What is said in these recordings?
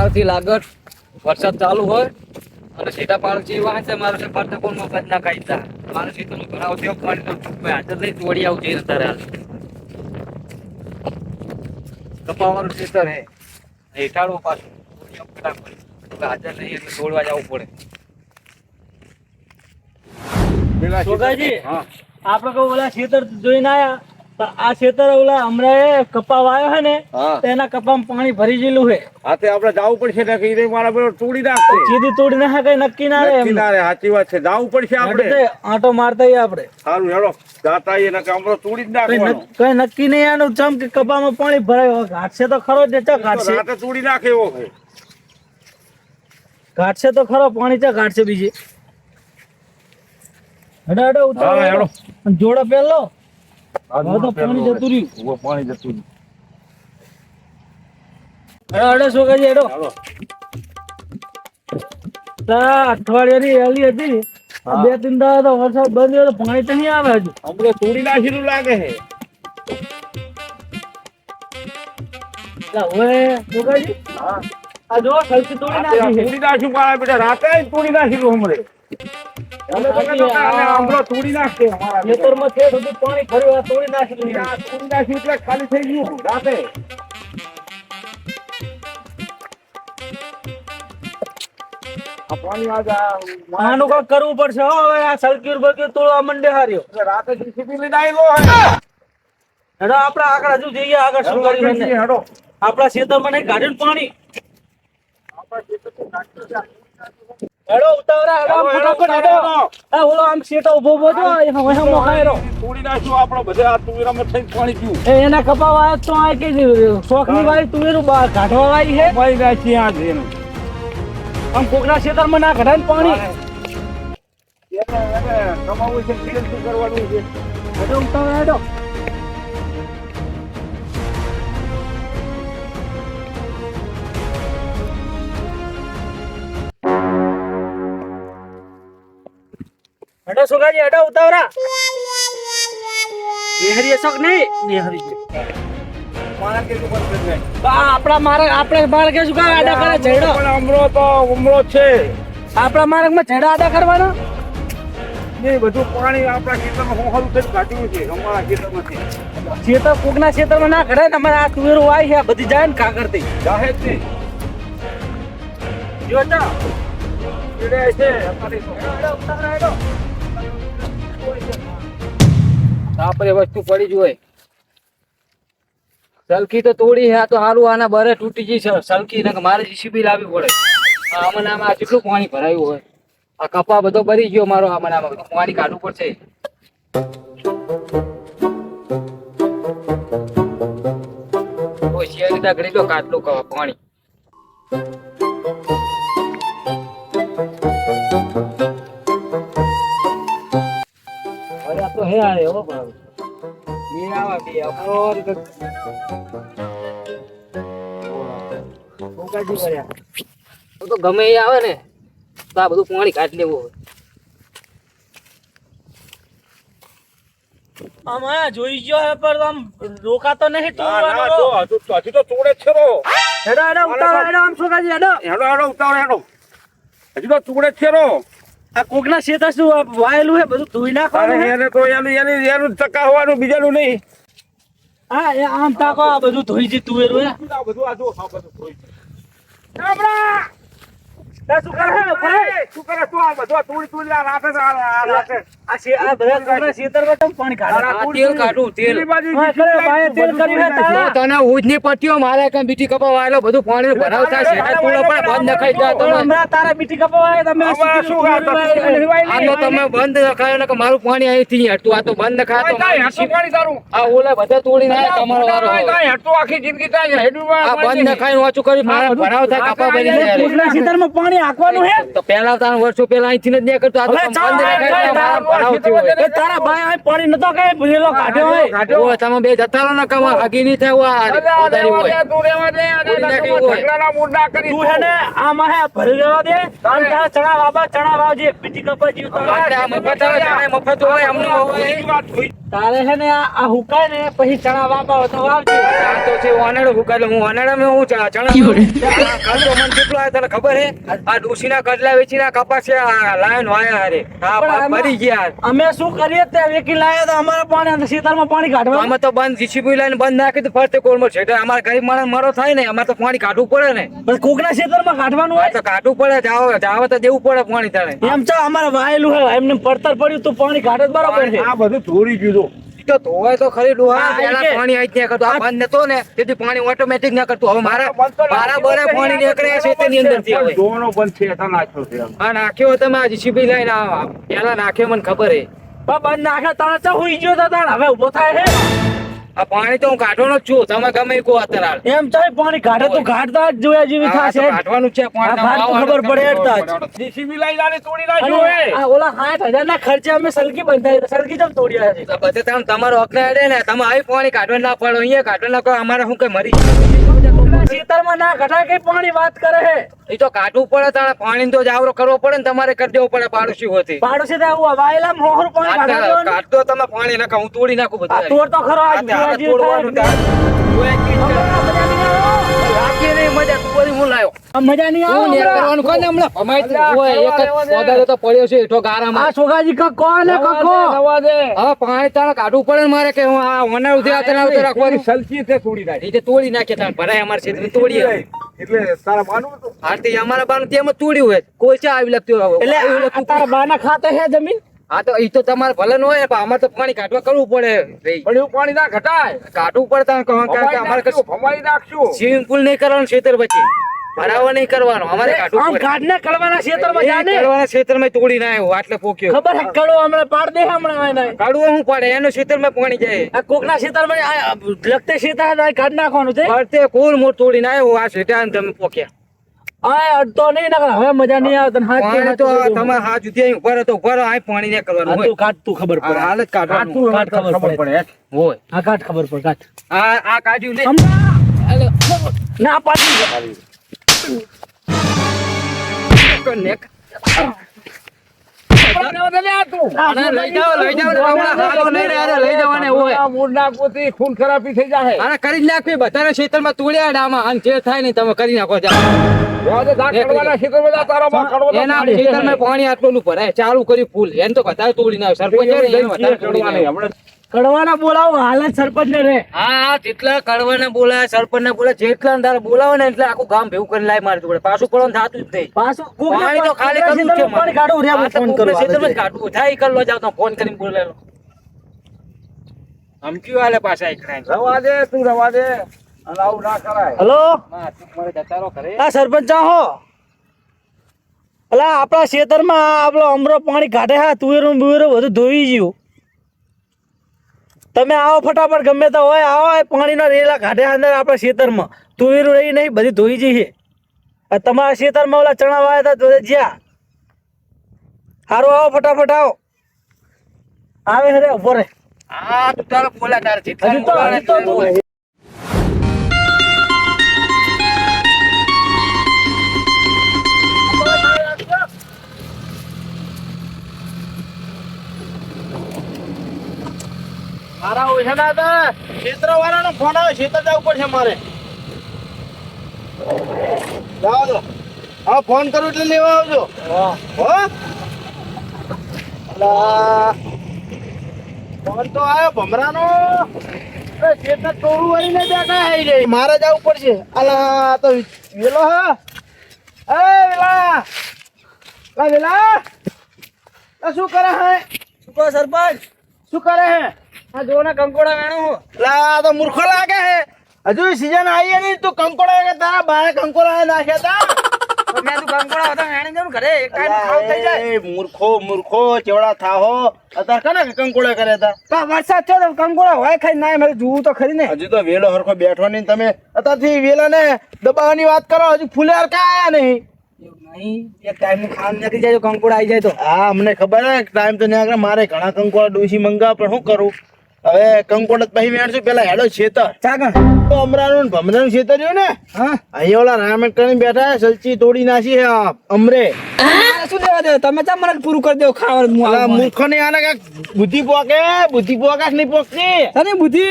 સવારથી લાગત વરસાદ ચાલુ હોય અને સીધા પાડો જેવા હશે મારે છે પડતા કોણમાં બદના કાઢતા મારે સીધો ભરાવ થયો પાણી તો હાજર નહીં તોડી આવું જઈને અત્યારે હાલ કપાવાનું ખેતર હે હેઠાળું પાછું હાજર નહીં એટલે તોડવા જવું પડે. છોકરાજી આપડે કોઈ ઓલા ખેતર જોઈને આયા તો આ ખેતર ઓલા હમણાં કપા વાયો હે ને તેના કપામાં પાણી ભરી ગયેલું હે. હા તે આપણે જવું પડશે ને કે ઈ મારા પેલો તોડી નાખશે. સીધી તોડી નાખે કઈ નક્કી ના રહે. સાચી વાત છે, જવું પડશે આપણે. આંટો મારતા આપણે સારું હેડો જાતા આવીએ ને કે હમણાં તોડી જ નાખવાનું. કઈ નક્કી નહીં આનું ચમ કે કપામાં પાણી ભરાયો ઘાટશે તો ખરો જ ચા ઘાટશે રાતે તોડી નાખે એવો છે. ઘાટશે તો ખરો પાણી ચા ઘાટશે બીજી. હેડો હેડો ઉતારો હેડો જોડો પેલો પાણી જતું રહ્યું. પાણી જતું હેડો હેડો છોકરાજી હેડો. અઠવાડિયાની હેલી હતી 2-3 દાડા તો વરસાદ બંધ થયો તો પાણી તો નહીં આવે હજુ. હમણાં તોડી નાખેલું લાગે છે. હવે છોકરાજી આ જો સલકી તોડી નાખી છે. તોડી નાખ્યું મારા બેટા રાતે જ તોડી નાખેલું હમણાં. હમણાં તોડી નાખશે અમારા ખેતરમાં છે બધું પાણી ભર્યું આ તોડી નાખી. તોડી નાખ્યું એટલે ખાલી થઈ ગયું રાતે. આ પાણી આનું કાંઈક કરવું પડશે હો. હવે આ સલકી બલકી તોડવા મંડે હાર્યો. રાતે જીસીબી લઈને આવેલો હે. હેડો આપડા આગળ હજુ જઈએ આગળ શું કર્યું છે. હેડો આપડા ખેતરમાં નહીં ગાડીનું પાણી. હેડો ઉતાવળા હેડો ફટાફટ હેડો. આ ઓલો આમ શેટો ઉભો ઉભો જો હવે મોખાયરો તોડી નાખ્યું આપણો બધે આ તુવેરામાં થઈને પાણી પીવું. એના કપા વાય તો આ કે શોખની વાળી તુવેરું કાઢવા વાળી હે. પાણી નાખી આ જ એનું. આમ કોકના ખેતરમાં ના કઢાય ને પાણી. એને કમાવું છે તેલ શું કરવાનું છે. હેડો ઉતાવળા હેડો. હેડો સુગાજી હેડો ઉતાવળા. નિહરી અશોક નહીં નિહરી મારા કે ઉપર કરી નાખ. આપણા માર્ગ આપણે માર્ગ શું કા આડા કરે ઝેડો. પણ ઉમરો છે. આપણા માર્ગમાં ઝેડા આડા કરવાના. એ બધું પાણી આપણા ખેતરમાં હોહલું થઈ કાઢ્યું છે અમારા ખેતરમાંથી. ખેતર કોકના ખેતરમાં ના કઢાય ને અમારે આ તુવેરું વાય છે આ બધી જાય ને કાકરથી જાહેર છે. જોતા છે અમારી આપણે વસ્તુ પડી જ હોય. સલકી તો તોડી હે તો હારું આના બરે તૂટી ગઈ છે સલકી ને મારે જીસીબી લાવવી પડે. આમાં આમાં કેટલું પાણી ભરાયું હોય. આ કપા બધો ભરી ગયો મારો. આમાં આમાં બધું પાણી કાઢવું પડશે. કોઈ શેરી ઘડી લો કાટલું પાણી. તો હે આરે હો ભાવ બે આવા બે અમોર કોકાજી કર્યા તો ગમે એ આવે ને તો આ બધું પાણી કાઢી લેવું હોય. આમ આ જોઈ ગયો હે પર આમ રોકાતો નહીં તો હજી તો તોડે છે રો. હેડો હેડો ઉતારો હેડો આમ છોકરાજી હેડો ઉતારો હેડો. હજી તો તોડે છે રો. આ કોકના ખેતર શું વાયેલું હે બધું ધોઈ નાખવાનું હે. એને તો એનું ચકાવવાનું બીજાનું નહીં. હા એ આમ તાકો આ બધું ધોઈ જી તુવેરું હે. આ બધું આ જો આ બધું ધોઈ. શું કરે ભાઈ શું કરે તું આ બધું તોડી આ રાતે આ રાતે આ બધા કોકના ખેતરમાં તમ પાણી કાઢે. આ તેલ કાઢું તેલ. હા કરે ભાઈ તેલ કર્યું હે તારા. તને ઉજની પટ્ટીઓ મારે કઈ બીટી કપા વાયેલો બધું પાણી ભરાવતા છે. તું પણ બંધ નખાઈ જા તમે. હમણાં તારા બીટી કપાવાય તમે શું કરતા આનો તમે બંધ નખાયો ને કે મારું પાણી અહીંથી હટતું. આ તો બંધ નખાય તો મારી પાણી તારું આ ઓલા બધા તોડી નાખે તમારો વારો હવે. હેઠું આખી જિંદગી થાય હેડું આ બંધ નખાઈને ઓછું કરી મારા ભરાવ થાય કપા ભરી જાય. કોકના ખેતરમાં પાણી પાણી હાંકવાનું હે તો પહેલા તારા વર્ષો પહેલા અહીંથી જ નહીં કરતો આ તો હવે બંધ ચાલ, ના કરી, ચાલ, મારા ભરાવતી હોય. એ તારા ભાઈ આ પાણી નતો કે ભૂલેલો કાઢ્યો હોય ઓય, તમે બે જતા રહો ને કમા હગી નહીં થાય વધારી હોય. ઓડી નાખી હોય. તું હે ને આમાં હે ભરી લેવા દે અને તારા ચણા વાબા ચણા વાવજે પીટી કપા જીવ આપણે આ મફત આવે, જાણે મફત હોય અમને હોય. તારે હે ને આ હુકાય ને પછી ચણા વાબા હોય તો વાવજે આ તો છે વાનડો ભૂકાય એટલે હું વાનડામાં હું ચણા કાલ તો મને કેટલો આવ્યો તને ખબર હે? આ ડોશીના કડલા વેચીના કપાસ છે, આ લાયન વાયા હારે. હા, પણ આમાં- મરી ગયા. અમે શું કરીએ તે વેકી લાયા તો અમારા પાણી અંદર શીતળમાં પાણી કાઢવા આમાં તો બંધ જીસીબી લઈને બંધ નાખી તો ફરતે કોલમાં છે. એટલે અમારા ગરીબ માણસ મરો થાય ને અમારે તો પાણી કાઢવું પડે ને. બસ કોકના શીતળમાં કાઢવાનું આ હોય તો કાઢવું પડે, જાવ તો દેવું પડે પાણી તારે. એમ તો અમારે વાયેલું હોય એમને પડતર પડ્યું તો પાણી કાઢે તો બરાબર છે આ બધું થોડી ગયું તો ધોવાય તો ખરી ડોહા. હા, પહેલા એ કે- પાણી અહીં ત્યાં કરતો, આ બંધ નતો ને તેથી પાણી ઓટોમેટિક ના કરતું. હવે મારા બરે પાણી નીકળે છે તેની અંદરથી હવે. ધોવાનો બંધ છે એટલા નાખ્યો છે એમ. હા, નાખ્યો તમે આ જીસીબી લઈને પેલા નાખ્યો મને ખબર હે. બંધ નાખે તાણે તો હુઈ ગયો તો તાણે હવે ઉભો થાય હે આ પાણી તો હું કાઢવાનો જ છું, તમે ગમે ઈ કહો અત્યારે. એમ તો પાણી કાઢે તો કાઢતા જ જોયા જેવી આ તો થશે કાઢવાનું જ છે પાણી. આ કાઢ તો ખબર પડે હેડતા જ. જીસીબી લઈ જાને તોડી અને નાખ્યો હે. આ ઓલા 60,000 ના ખર્ચે અમે સલકી બંધાઈ સલકી જમ તોડ્યા છે તો બધે તમે તમારો હક ના અડે ને, તમે આવી પાણી કાઢવા ના પડો, અહીંયા કાઢવા ના કરો, અમારે શું કઈ મરી ખેતરમાં ના કઢા કે પાણી વાત કરે હે એ તો કાઢવું પડે, તારે પાણી તો જાવરો કરવો પડે ને, તમારે કરી દેવો પડે પાડોશી હોતી. પાડોશી તો આવું વાયેલા મોહર પાણી કાઢવા દેવાનું. કાઢતો તમે પાણી નાખો, હું તોડી નાખું આ બધું. તોડ તો ખરો આજ જોયા જેવી તોડવાનું થાય. લાગે નહીં મજા, તું બધી હું લાયો. આ મજા નહીં હું નેર આવે કરવાનું કોને હમણાં? ભમાઈ જ હોય, એક જ પૌધો તો પડ્યો છે એઠો ગારામાં. આ છોકરાજી કોણ હે કકો રવા દે. હવે પાણી તારે કાઢવું પડે ને મારે, કે હું આ ઓનર ઉધે આતે ના ઉધે રાખવાની. સલકી છે તોડી નાખી. રીતે તોડી નાખીએ તારે ભરાય અમારે છે તોડીએ. એટલે તારા માનવું હતું? આરતી અમારા બાનું તેમ જ તોડ્યું હોય, કોઈ ચા આવી લગતી હોય. એટલે આ તારા બાના ખાતે હે જમીન હા તો ઈ તો તમારે ભલે ન હોય પણ અમારે તો પાણી કાઢવા કરવું પડે ભાઈ. પણ એવું પાણી ના ઘટાય. કાઢવું પડે તારે કહો કે અમારે ભમાઈ નાખશું. સ્વિમિંગ પુલ નહીં કરવાનું ખેતર પછી, ભરાવો નહીં કરવાનો, અમારે કાઢવું આમ પડે. કાઢને કળવાના ખેતરમાં જાને કરવાના ખેતરમાં તોડી ના આવ્યો આટલે પોક્યો. ખબર હે કળો હમણાં પાડ દે હમણાં આને કાઢવું શું પડે, એનો ખેતરમાં પાણી જાય. આ કોકના ખેતરમાં આ લગતે ખેતર કાઢ નાખવાનું છે ફરતે કોલ મોર તોડી ના આવ્યો, આ ખેતર તમે પોક્યા. આ અડતો નહીં નકર હવે મજા નહીં આવે તને હાથ પાણી તો તમે હાથ જુદી અહીં ઉભા રહો તો ઉભા રહો, અહીં પાણી નહીં કરવાનું હોય. તું કાઢ તું ખબર પડે હાલ જ કાઢવાનું કાઢ ખબર પડે હોય. આ કાઢ ખબર પડે કાઢ આ કાઢ્યું લે. હમણાં ના પાડી નેક. લઈ જાઓ ને, હમણાં હાલો નહીં રહે, હાલો લઈ જવાને હોય. મૂળના પોતે ખૂન ખરાબી થઈ જાય. આને કરી જ નાખવી, બધાના ખેતરમાં તોડ્યા ડામાં, અને જે થાય ને તમે કરી નાખો. જાઓ. રવા દે, ધાક કડવાના ખેતરમાં જા, તારો બા કડવો તો એના પાણી. ખેતરમાં પાણી આટલું ભરાય, ચાલુ કર્યું ફૂલ, એને તો બધા તોડી નાખ્યું. સરપંચ છે ને, એને વધારે તોડી નાખ્યું. હમણાં કડવાના બોલાવો હાલ જ સરપંચ ને રે હા, જેટલા કડવાને બોલાય, સરપંચને બોલાય, જેટલા તારે બોલાવે ને એટલે આખું ગામ ભેગું કરીને લાઈ મારી જોડે. પાછું પડવાનું થતું જ નહીં. પાછું પાણી તો ખાલી કરવું જ છે મારે. પાણી કાઢું રે હા, તો ફોન કોકને કરવા ખેતરમાં જ કાઢવું થાય, ઈ કરલો જાવ તો ફોન કરીને બોલાવેલો. ધમકીઓ આલે પાછા એકડા. રવા દે, તું રવા દે. અને આવું ના કરાય. હેલો હા, તું મારે જતા રહો ઘરે. આ સરપંચ હો અલા આપણા ખેતરમાં આપણો અમરો પાણી કાઢે હા તુવેરું બુવેરું બધું ધોઈ ગયું તમે આવો ફટાફટ ગમે તો હોય આવો એ પાણીના રેલા કાઢે અંદર આપણા ખેતરમાં તુવેરું રહી નહીં બધી ધોઈ જઈએ આ તમારા ખેતરમાં ઓલા ચણા વાયા હતા તો જ્યાં સારું આવો ફટાફટ આવો આવે હરે ઉભો રે હા, તું તારો બોલા તારે જેટલા હજુ તો બોલાવે હજુ તો એટલું બોલ. મારા ઓછાના હતા ક્ષેત્રવાળાનો ફોન આવે ક્ષેત્ર જવું પડશે મારે જાઓ તો હા ફોન કરું એટલે લેવા આવજો હો અલા ફોન તો આવ્યો ભમરાનો ક્ષેત્ર ટોળું વળીને બેઠા હે રે મારે જવું પડશે અલા તો વેલો હા એ વેલા લા વેલા આ શું કરે હે શું કરે સરપંચ શું કરે હે આ જો ને કંકોડા વેણું હું લા તો મૂર્ખો લાગે હે હજુ સીઝન આવી નહીં તું કંકોડા કે તારા બારે કંકોડા નાખ્યા તા મેં તું કંકોડા હતા વેણી જવું ઘરે એક ટાઈમ ખાવ થઈ જાય એ મૂર્ખો ચેવડા થાહો અત્યારે કને કંકોડા કર્યા તા તો વરસાદ થયો તો કંકોડા હોય ખાઈ ના મેં જોવું તો ખરી ને હજુ તો વેલો હરખો બેઠો નહીં તમે અત્યારથી વેલાને દબાવવાની વાત કરો હજુ ફૂલે હરકા આયા નહીં એવું નહીં, એક ટાઈમનું ખાવાનું નીકળી જાય તો કંકોડા આવી જાય તો. હા અમને ખબર હે ટાઈમ તો ન્યા આગળ મારે ઘણા કંકોડા ડોસી મંગાવ પણ શું કરું હવે કંકોડા પછી વેણશું પેલા હેડો છેતર ચાગણ. તો અમરાનું ને ભમરાનું છેતર રહ્યું ને હા અહીંયા ઓલા રામેણ કરીને બેઠા હે, સલચી તોડી નાખી હે આ અમરે મારે શું લેવા દે, તમે ચા મને પૂરું કરી દો ખાવાનું. હું અલા આવું. મૂર્ખો ને આને કાંઈક બુદ્ધિ પોકે કે નહીં પોકતી તને બુદ્ધિ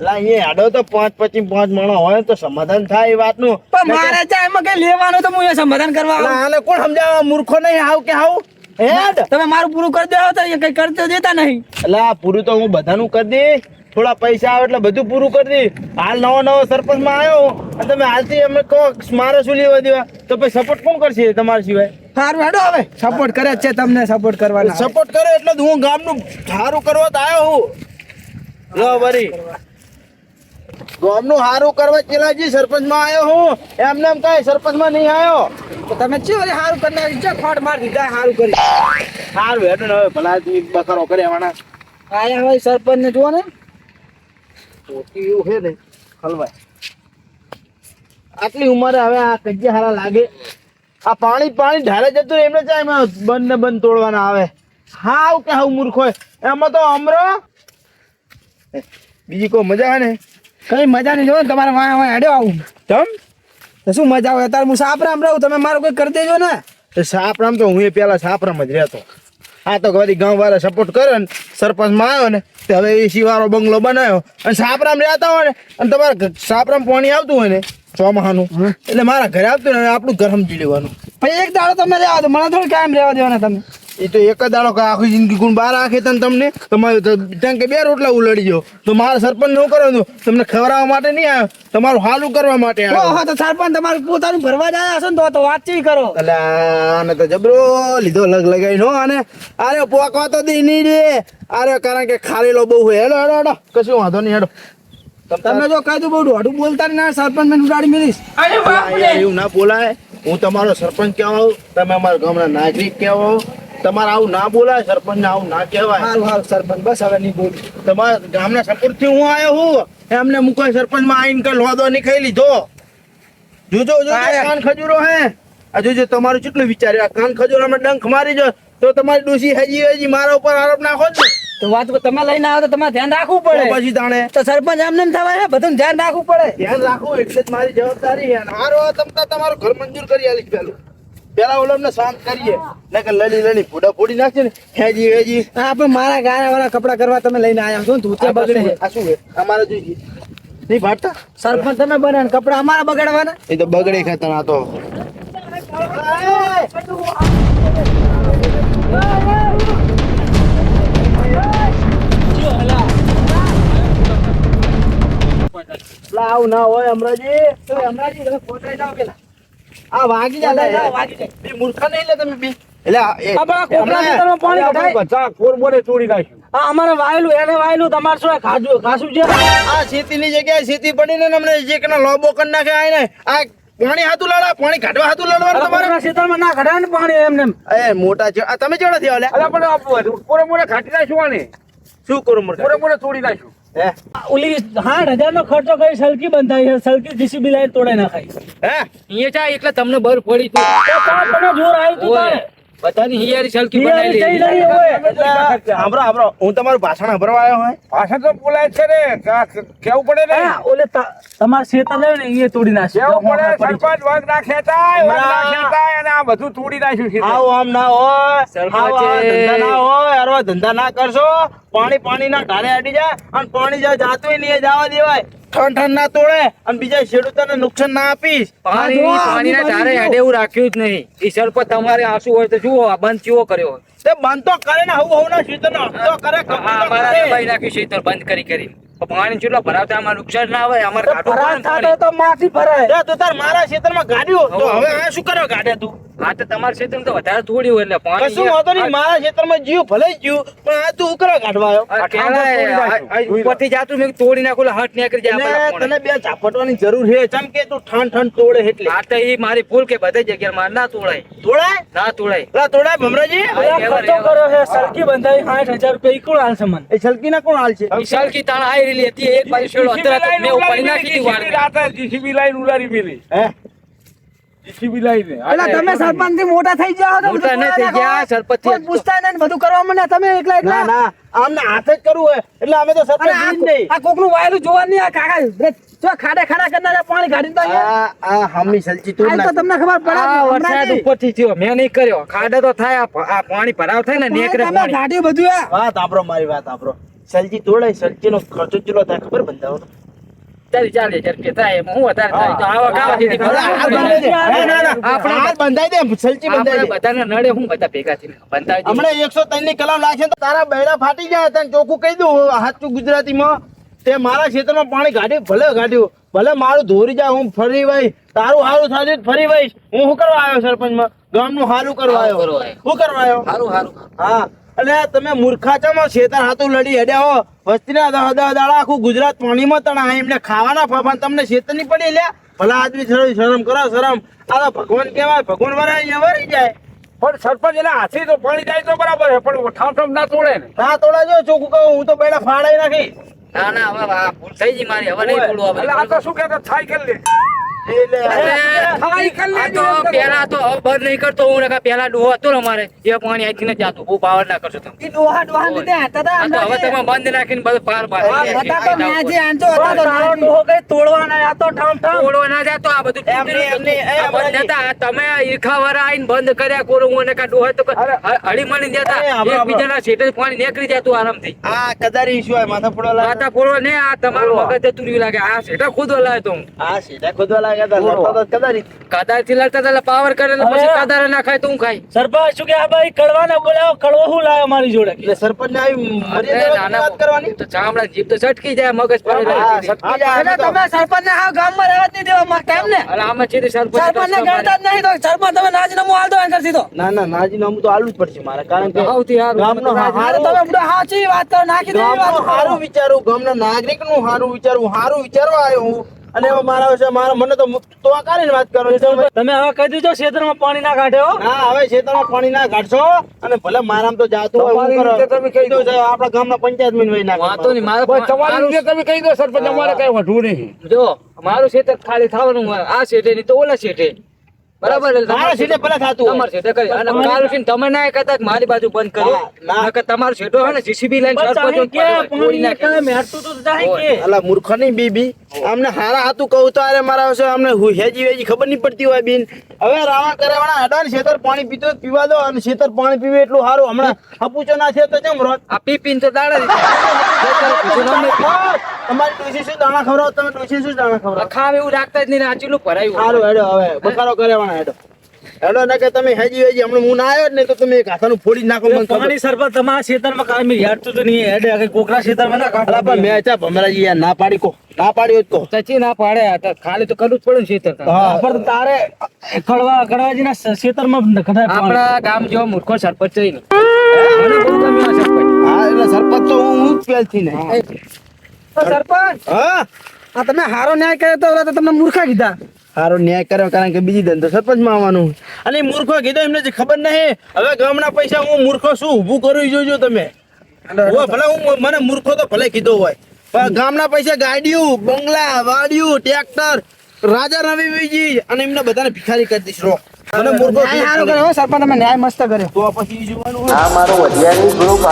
અલા અહીંયા હેડો તો 5 માણસ હોય તો સમાધાન થાય એ વાતનું પણ મારે ચા એમાં કઈ લેવાનું તો હું એ સમાધાન કરવા અલા આવું. આને કોણ સમજાવે મૂર્ખો નહીં હાવ કે હાવ હેડ તમે મારું પૂરું કરી દો તો એ કઈ કરતો દેતા નહીં. અલા પૂરું તો હું બધાનું કરી દઈ થોડા પૈસા આવે એટલે બધું પૂરું કરી દઈ હાલ નવો સરપંચ માં આવ્યો અને તમે હાલથી અમે કહો મારે શું લેવા દેવા તો પછી સપોર્ટ કોણ કરશે તમારા સિવાય સારું હેડો હવે સપોર્ટ કરે જ છે તમને સપોર્ટ કરવાનો. સપોર્ટ કરે એટલે જ હું ગામનું સારું કરવા તો આવ્યો હું લો વરી ગામનું સારું કરવા ચેલાજી સરપંચ માં આવ્યો હું એમને એમ કઈ સરપંચ માં નહીં આવ્યો તો તમે ચેવો રે સારું કરી નાખી છે, ખોટ માર દીધા સારું કરી. સારું હેડો ને હવે ભલા આદમી બકરો કરે વાના આયા હોય સરપંચ ને જુઓ ને. એવું છે ને હલવાય આટલી ઉંમરે હવે આ કજ્જા હારા લાગે આ પાણી ઢાલે જતું રહે એમને ચા એમાં બંધ ને બંધ તોડવાના આવે હાવ કે હાવ મૂર્ખ હોય એમાં તો અમરો બીજી કોઈ મજા હે ને કઈ મજા નહીં જોવો ને તમારે વાય હેડ્યો આવું તમ તો શું મજા આવે અત્યારે હું સાપરામ રહું તમે મારું કોઈ કરી દેજો ને. સાપરામ તો હું એ પેલા સાપરામ જ રહેતો આ તો વળી ગામ વાળા સપોર્ટ કરે ને સરપંચ માં આવ્યો ને તે હવે એસી વાળો બંગલો બનાવ્યો અને સાપરામ રહેતા હોય ને અને તમારે સાપરામ પાણી આવતું હોય ને ચોમાહાનું એટલે મારા ઘરે આવતું ને આપણું ઘર સમજી લેવાનું પછી એક દાડો તમે રહેવા દો, મને થોડું કાયમ રહેવા દેવાના તમે. એ તો એક જ દાડો આખી જિંદગી ગુણ બહાર રાખે તને તમને તમારે કે 2 રોટલા ઉલડી ગયો તો મારા સરપંચ નું કરવાનું તમને ખવડાવવા માટે નહીં આવ્યો તમારું હાલું કરવા માટે આવ્યો ઓહો, તો સરપંચ તમારું પોતાનું ભરવા જ આવ્યા હશો ને તો વાતચીત કરો. એટલે આને તો જબરો લીધો લગાઈ નો અને અરે પોકવા તો દી નહીં રે અરે કારણ કે ખારેલો બહુ હોય હેડો હેડો હેડો કશું વાંધો નહીં હેડો તમે જો કહી દો બહુ દોઢું બોલતા ને સરપંચ ને ઉડાડી મેલીશ. એવું ના બોલાય હું તમારો સરપંચ કહેવાઉં તમે અમારા ગામના નાગરિક કહેવાઓ તમારે આવું ના બોલાય સરપંચ ને આવું ના કહેવાય હારું હારું સરપંચ બસ હવે નહીં બોલું. તમારા ગામના સપોર્ટ થી હું આવ્યો હું એમને મુકાય સરપંચ માં આવીને કઈ લોદો નહીં ખાઈ લીધો જોજો કાન ખજૂરો હે આ જોજો તમારું કેટલું વિચાર્યું આ કાન ખજૂરો અમે ડંખ મારી જો તો તમારી ડોસી હજી મારા ઉપર આરોપ નાખો જ ને તો વાત તમે લઈને આવો તો તમારે ધ્યાન રાખવું તો પડે. પછી તાણે તો સરપંચ એમને એમ થવાય છે, બધું ધ્યાન રાખવું પડે. ધ્યાન રાખો એટલે જ મારી જવાબદારી છે મારો તમતા તમારું ઘર મંજૂર કરી આલીશ પેલા ઓલમને શાંત કરીએ નકર લડી ફોડા ફોડી નાખશે ને હેજી હા પણ મારા ગાયા વાળા કપડા કરવા તમે લઈને આવ્યા છો ને ધોતિયા બગડે છે. આ શું છે અમારે જોઈએ નહીં ભાટતા સરપંચ તમે બને ને કપડા અમારા બગાડવાના. એ તો બગડે ખાતા આ તો આવું ના હોય અમરાજી હમણાંથી તમે ખોટાઈ જાઓ પેલા. આ વાગી જાય વાગી જાય. બે મૂર્ખા નહીં લે તમે બી એટલે આ પેલા કોકરા ખેતરમાં પાણી કઢાય. બધા કોરબોને તોડી નાખ્યું. આ અમારે વાયેલું એને વાયેલું તમારે શું ખાસું છે. આ ખેતીની જગ્યાએ ખેતી પડીને ને અમને જે કના લોબો કરી નાખે આને આ પાણી હાથું લડા પાણી કાઢવા હાથું લડવાનું તમારે તમારા ખેતરમાં ના કઢાય ને પાણી એમને એમ. એ મોટા છે આ તમે કેવડા થયા લે અલા પણ આ કોરબોને ખાટી નાખ્યું આને. શું કરું મોટા કોરબોને તોડી નાખ્યું. હે ઓલી 60,000 નો ખર્ચો કરી સલકી બંધાઈ છે, સલકી જીસીબી લાઈન તોડે નાખાઈ. હે અહીંયા ચા એટલે તમને બર પડી તું તમે જોર આવ્યું તું તારે. બધાની હિયારી સલકી હિયારી બનાવી થઈ લીધી. રહી હોય. એટલે સાંભળો હું તમારું ભાષણ સાંભળવા આવ્યો હોય ભાષા તો બોલાય છે ને કેવું પડે ને હા, ઓલે તમારા શેતા લઈને અહીંયા તોડી નાખશે. કેવું પડે સરપંચ વગ ના ખેંચાય વગ ના ખેંચાય અને આ બધું તોડી નાખ્યું છે. આવું આમ ના હોય સરપંચે. આવા ધંધા ના હોય અરવા ધંધા ના કરશો પાણી ના ઢારે અડી જાય અને પાણી જ્યાં જાતું નહીં જવા દેવાય ઠંડ ના તોડે અને બીજા ખેડૂતોને નુકસાન ના આપીશ પાણીના ધારે હેડે એવું રાખ્યું જ નહીં. ઈ સરપંચ તમારે આંસુ હોય તો જુઓ આ બંધ ચેવો કર્યો. તે બંધ તો કરે ને હું ના ખેતરનો હપ્તો કરે કપડો અમારા કરે. દબાઈ નાખ્યું છે તો બંધ કરી પાણી ચૂલો ભરાવતા અમારે નુકસાન ના આવે. અમારે કાઢવું પડે ને પાણી. તો માટી ભરાય તો તાર મારા ખેતરમાં ગાડ્યું તો હવે આ શું કરો ગાડે તું હા તો તમારા ક્ષેત્રમાં તો વધારે થોડ્યું એટલે પાણી કશું વાંધો નહીં મારા ખેતરમાં જીવ ભલે જીવ પણ આ તું ઉકરા કાઢવા આવ્યો આ ઠેલા ઉપરથી જાતું મેં તોડી નાખું એટલે હટ નીકળી જાય અને આપણા તને બે ઝાપટવાની જરૂર છે ચમ કે તું ઠંડ તોડે એટલે આ તો ઈ મારી ભૂલ કે બધી જગ્યાએ મારે ના તોડાય. તોડાય ના તોડાય. લા તોડાય ભમરાજી ખર્ચો કર્યો છે સલકી બંધાઈ 60,000 રૂપિયા ઈ કોણ આલશે મને? એ છલકી ના કોણ હાલ છે ઈ સલકી તાણ આઈ રહેલી હતી એક બાજુ છેડો અંદર હતો મેં ઉપાડી નાખી હતી વાળને. જીસીબી લાઈન ઉલારી મેલી. હે જીસીબી લઈને એટલે તમે સરપંચ થી મોટા થઈ ગયા છો તો મોટા બધું નહીં થઈ ગયા, નાખો. સરપંચ થી કોઈ પૂછતા નહીં ને બધું કરવા માંડ્યા તમે એકલા એકલા. ના ના આમને હાથે જ કરવું હોય એટલે અમે તો સરપંચ અને ઈ જ નહીં. આ કોકનું વાયેલું જોવા નહીં આ કાકા રે, જો ખાડા ખાડા કરનારા પાણી કાઢીને તો અહીંયા. આ હમી સલચી તું આ તો તમને ખબર પડે આ વરસાદ હમણાંથી. ઉપરથી થયો મેં નહીં કર્યો ખાડા તો થાય આ પાણી ભરાવ થાય ને નેકરે તમે પાણી કાઢ્યું બધું આ. વાત આપરો મારી વાત આપરો સલચી તોડાય સલચી નો ખર્ચો કેટલો થાય ખબર બંધાવો ચાલી 40,000 રૂપિયા થાય એમાં હું વધારે થાય તો આવા ગાવા જેથી હાલ બંધાઈ દે. ના, ના, ના. આપણે- હાલ બંધાઈ દે સલચી આપણે બંધાઈ દે બધાને નડે હું બધા ભેગા થઈને બંધાવી દઈએ. હમણાં 103 ની કલમ લાગશે તો તારા બૈરા ફાટી જાય તને ચોખ્ખું કહી દઉં સાચું ગુજરાતીમાં તે મારા ખેતરમાં પાણી કાઢ્યું ભલે મારું ધોરી જાય હું ફરી વઈશ તારું હારું થાય તો ફરી વઈશ હું શું કરવા આવ્યો સરપંચમાં ગામનું હારું કરવા હારું આવ્યો કરવા આવ્યો. શું કરવા આવ્યો હારું હારું હા અને તમે મૂર્ખાચામાં શેતર હાથું લડી હેડ્યા હો વસ્તીના દાડા આખું ગુજરાત પાણીમાં તણા એમને ખાવાના ફાફા તમને શેતર ની પડી લ્યા ભલા આદમી શરમ કરો શરમ આ તો ભગવાન કહેવાય ભગવાન વાળા અહીંયા વળી જાય પણ સરપંચ એના હાથી તો પાણી જાય તો બરાબર છે પણ ઠામ ઠામ ના તોડે ને ના તોડા જો ચોખ્ખું કહું હું તો બેડા ફાડાઈ નાખી ના ના હવે આ ભૂલ થઈ ગઈ મારી હવે નહીં બોલવું એટલે આ તો શું કહેતો થાય કરી લે એટલે થાય કરી આ લેજો તો પેલા તો હવે બંધ નહીં કરતો હું નકર પેલા ડોહો હતો ને અમારે એ પાણી અહીંથી નથી જાતું બહુ પાવર ના કરશો તમે ઈ ડોહા લીધે હતા તા આ તો હવે તમે બંધ નાખીને બધું પાર પાર હતા તો મેં જે આંચો હતા તો તારો નાની. ડોહો કઈ તોડવાના આ તો ઠામ ઠામ તોડવા ના જાતો આ બધું આ બંધ હતા આ તમે ઈરખાવાળા આઈને બંધ કર્યા કોરો હું નકા ડોહો તો હળીમળી દેતા એકબીજાના શેઠે પાણી નીકળી જતું આરામથી આ કદારી શું માથા પડવા લાગે માતા ફોડવા ને આ તમારું મગજ જતું રહ્યું લાગે આ શેઠા ખુદવા લાગે તો હું આ સીધા ખોદવા લાગ્યા તા લડતા તો કદારી કદાર થી લડતા હતા પાવર કરે એટલે પછી કદાર ના ખાય તો હું ખાય સરપંચ શું કે આ ભાઈ કડવાના બોલાવો કડવો હું લાવ્યો મારી જોડે એટલે સરપંચ ને આવી મર્યાદા વાત કરવાની તો ચામડા જીભ તો છટકી જાય મગજ પડે હા, સટકી જાય. એટલે તમે સરપંચ ને આ ગામમાં રહેવા જ નહીં દેવા માંગતા એમ ને અરે આમાં છે સરપંચ ને ગણતા જ નહીં તો સરપંચ તમે નાજીનામું હાલ દો એમ કરી દીધો. ના ના નાજીનામું તો આલવું જ પડશે મારે કારણ કે સૌથી હારું. ગામનો અરે હારું તમે બધું સાચી વાત તો નાખી દો એવી વાત ગામનું હારું વિચારું ગામના નાગરિકનું હારું વિચારવું હારું વિચારવા આવ્યો હું અને હવે મારા વિશે મને તો આ કાઢીને વાત કરો છો. તમે હવે કહી દીધો ક્ષેત્રમાં પાણી ના કાઢે હો. હા હવે ખેતરમાં પાણી ના કાઢશો અને ભલે મારામ તો જાતું હોય તમારી હું કરો. રીતે તમે કહી દો. કીધું છે, આપણા ગામના પંચાયત માં વહી નાખે. વાતો નહીં મારે બસ તમારી રીતે તમે કહી દો સરપંચ અમારે કઈ વધુ નહીં જો મારું શેઠ જ ખાલી થવાનું હોય આ શેઠે નહીં તો ઓલા શેઠે બરાબર એટલે મારા સીધે ભલે થાતું હોય. તમારે શેઠે કરી અને કાલ ઉઠીને તમે ના કહેતા કે મારી બાજુ બંધ કરો હા, ના. નકર તમારો શેઠો હોય ને જીસીબી લઈને સરપંચ તોડી નાખે અલા મૂર્ખની બીબી અમને હારા હાથું કહું તો અરે મારા વિશે અમને હેજી વેજી ખબર નહીં પડતી હોય બેન હવે રાવણ કરેવાના અડાન શેતર પાણી પીતો હોય તો પીવા દો અને શેતર પાણી પીવે એટલું સારું હમણાં હપુચો ના છે તો કેમ રોત આ પીપીને તો દાડા તમારી ડોશી શું દાણા ખવડાવો તમે ડોશી શું દાણા ખવડાવો ખાવ એવું રાખતા જ નહીં ને આ ચીલું ભરાયું સારું હેડો હવે બકારો કરેવાના હેડો હેડો ના કે તમે હેજી વેજી હમણાં હું ના આવ્યો જ નહીં તો તમે એક હાથાનું ફોડી જ નાખો મને ખબર. પાણી સરપંચ તમારા ક્ષેત્રમાં કાયમી યાદ તો નહીં હેડે આગળ કોકરા ક્ષેત્રમાં ના અલા પણ મેં ચા ભમરાજી યાર ના પાડી કો ના પાડી હોત કો સચી ના પાડે આ તો ખાલી તો કરવું જ પડે ને શેતર હા પણ તારે કડવાજીના ક્ષેત્રમાં કદાચ આપણા ગામ જેવો મૂર્ખો સરપંચ છે નહીં. મને બહુ ગમ્યો આ સરપંચ. હા એટલે સરપંચ તો હું જ પહેલથી નહીં સરપંચ હા આ તમે હારો ન્યાય કર્યો તો ઓલા તો તમને મૂર્ખા કીધા. સારો ન્યાય કર્યો કારણ કે બીજી ધંધો સરપંચ માં આવવાનું અને એ મૂર્ખો કીધો એમને જે ખબર નહીં હવે ગામના પૈસા હું મૂર્ખો શું ઊભું કરું ઈ જોજો તમે હોય ભલે હું મને મૂર્ખો તો ભલે કીધો હોય પણ ગામના પૈસા ગાડીયું બંગલા વાડિયું ટ્રેક્ટર રાજા રવિ બીજી અને એમને બધાને ભિખારી કરી દઈશ રો મને મૂર્ખો ન્યાય હારો કર્યો હો સરપંચ તમે ન્યાય મસ્ત કર્યો તો પછી ઈ જોવાનું હોય. આ મારો વઢિયાની ગ્રુપ